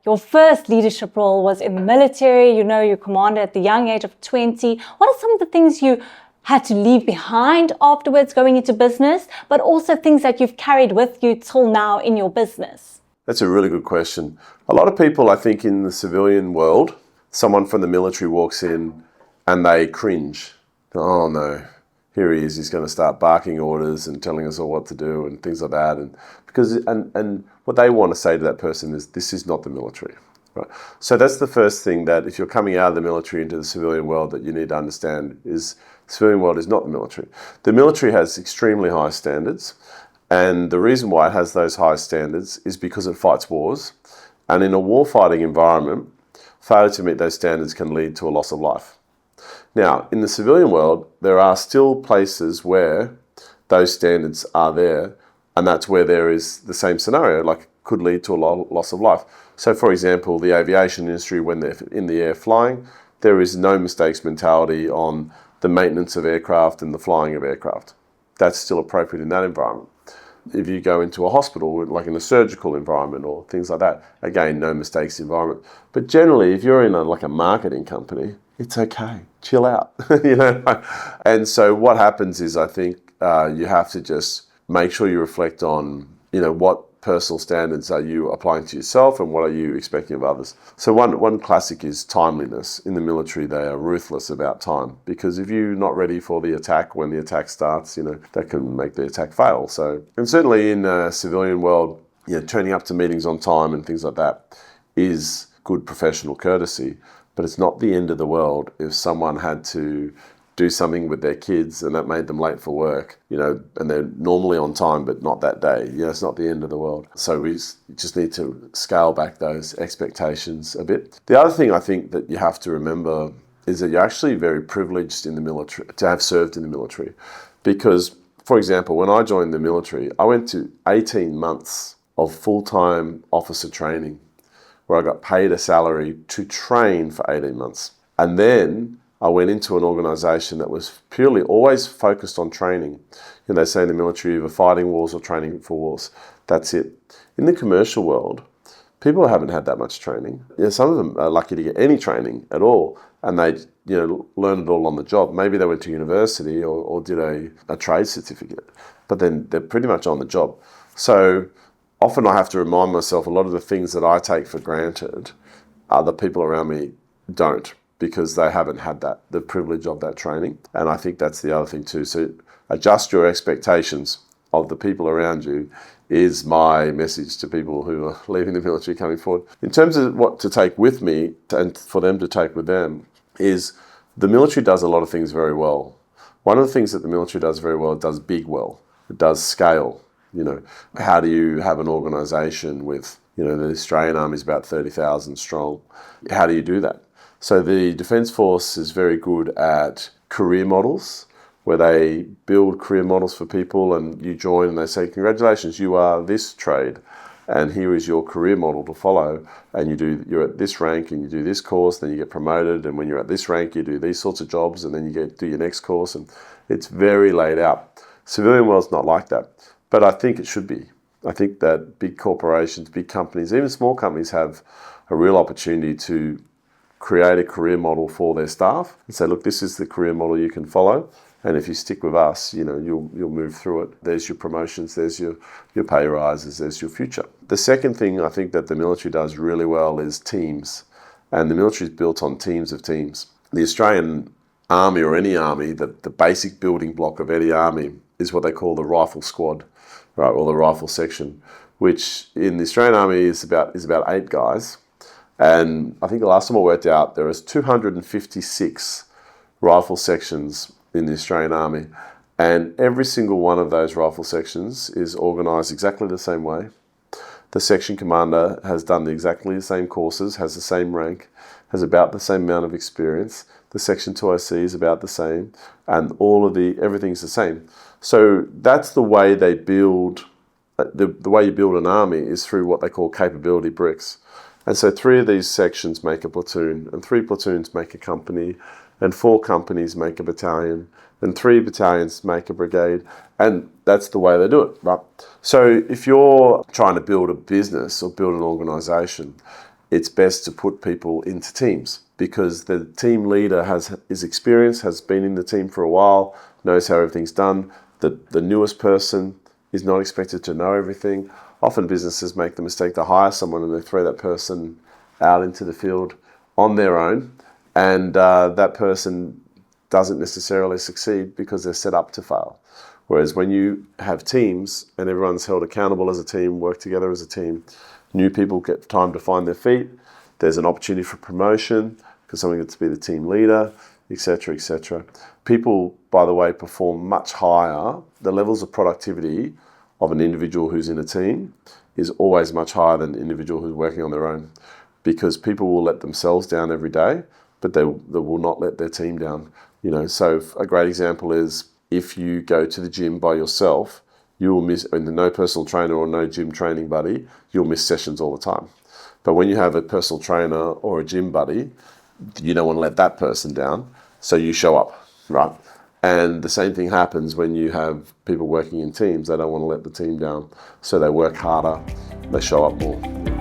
your first leadership role was in the military. You commanded at the young age of 20. What are some of the things you had to leave behind afterwards going into business, but also things that you've carried with you till now in your business? That's a really good question. A lot of people, I think, in the civilian world, someone from the military walks in and they cringe. Oh no, here he is, he's going to start barking orders and telling us all what to do and things like that. And what they want to say to that person is, this is not the military. Right? So that's the first thing, that if you're coming out of the military into the civilian world, that you need to understand is the civilian world is not the military. The military has extremely high standards, and the reason why it has those high standards is because it fights wars. And in a warfighting environment, failure to meet those standards can lead to a loss of life. Now, in the civilian world, there are still places where those standards are there, and that's where there is the same scenario, like could lead to a loss of life. So, for example, the aviation industry, when they're in the air flying, there is no mistakes mentality on the maintenance of aircraft and the flying of aircraft. That's still appropriate in that environment. If you go into a hospital, like in a surgical environment or things like that, again, no mistakes environment. But generally, if you're in a marketing company, it's okay, chill out, And so what happens is, I think you have to just make sure you reflect on, what personal standards are you applying to yourself and what are you expecting of others. So one classic is timeliness. In the military, they are ruthless about time, because if you're not ready for the attack when the attack starts, that can make the attack fail. So, and certainly in a civilian world, turning up to meetings on time and things like that is good professional courtesy, but it's not the end of the world if someone had to do something with their kids and that made them late for work, and they're normally on time, but not that day. It's not the end of the world. So we just need to scale back those expectations a bit. The other thing I think that you have to remember is that you're actually very privileged in the military to have served in the military. Because, for example, when I joined the military, I went to 18 months of full-time officer training where I got paid a salary to train for 18 months. And then I went into an organisation that was purely always focused on training. They say in the military, either fighting wars or training for wars. That's it. In the commercial world, people haven't had that much training. Some of them are lucky to get any training at all, and they learn it all on the job. Maybe they went to university or did a trade certificate, but then they're pretty much on the job. So often I have to remind myself a lot of the things that I take for granted, other people around me don't, because they haven't had the privilege of that training. And I think that's the other thing too. So adjust your expectations of the people around you is my message to people who are leaving the military coming forward. In terms of what to take with me and for them to take with them, is the military does a lot of things very well. One of the things that the military does very well, it does big well. It does scale. How do you have an organisation with, the Australian Army is about 30,000 strong. How do you do that? So the Defence Force is very good at career models, where they build career models for people, and you join and they say, congratulations, you are this trade, and here is your career model to follow. And you're at this rank and you do this course, then you get promoted, and when you're at this rank, you do these sorts of jobs, and then you do your next course, and it's very laid out. Civilian world's not like that, but I think it should be. I think that big corporations, big companies, even small companies have a real opportunity to create a career model for their staff and say, look, this is the career model you can follow. And if you stick with us, you'll move through it. There's your promotions, there's your pay rises, there's your future. The second thing I think that the military does really well is teams. And the military is built on teams of teams. The Australian Army, or any army, the basic building block of any army is what they call the rifle squad, right, or the rifle section, which in the Australian Army is about 8 guys. And I think the last time I worked out, there is 256 rifle sections in the Australian Army. And every single one of those rifle sections is organised exactly the same way. The section commander has done exactly the same courses, has the same rank, has about the same amount of experience. The section 2OC is about the same, and everything's the same. So that's the way they build, the way you build an army is through what they call capability bricks. And so 3 of these sections make a platoon, and 3 platoons make a company, and 4 companies make a battalion, and 3 battalions make a brigade, and that's the way they do it, right? So if you're trying to build a business or build an organisation, it's best to put people into teams, because the team leader is experienced, has been in the team for a while, knows how everything's done. The newest person is not expected to know everything. Often businesses make the mistake to hire someone and they throw that person out into the field on their own, and that person doesn't necessarily succeed because they're set up to fail. Whereas when you have teams and everyone's held accountable as a team, work together as a team, new people get time to find their feet, there's an opportunity for promotion because someone gets to be the team leader, etc., etc. People, by the way, perform much higher. The levels of productivity of an individual who's in a team is always much higher than an individual who's working on their own, because people will let themselves down every day, but they will not let their team down. You know, so a great example is if you go to the gym by yourself, you will miss, and no personal trainer or no gym training buddy, you'll miss sessions all the time. But when you have a personal trainer or a gym buddy, you don't want to let that person down, so you show up, right? And the same thing happens when you have people working in teams. They don't want to let the team down, so they work harder, they show up more.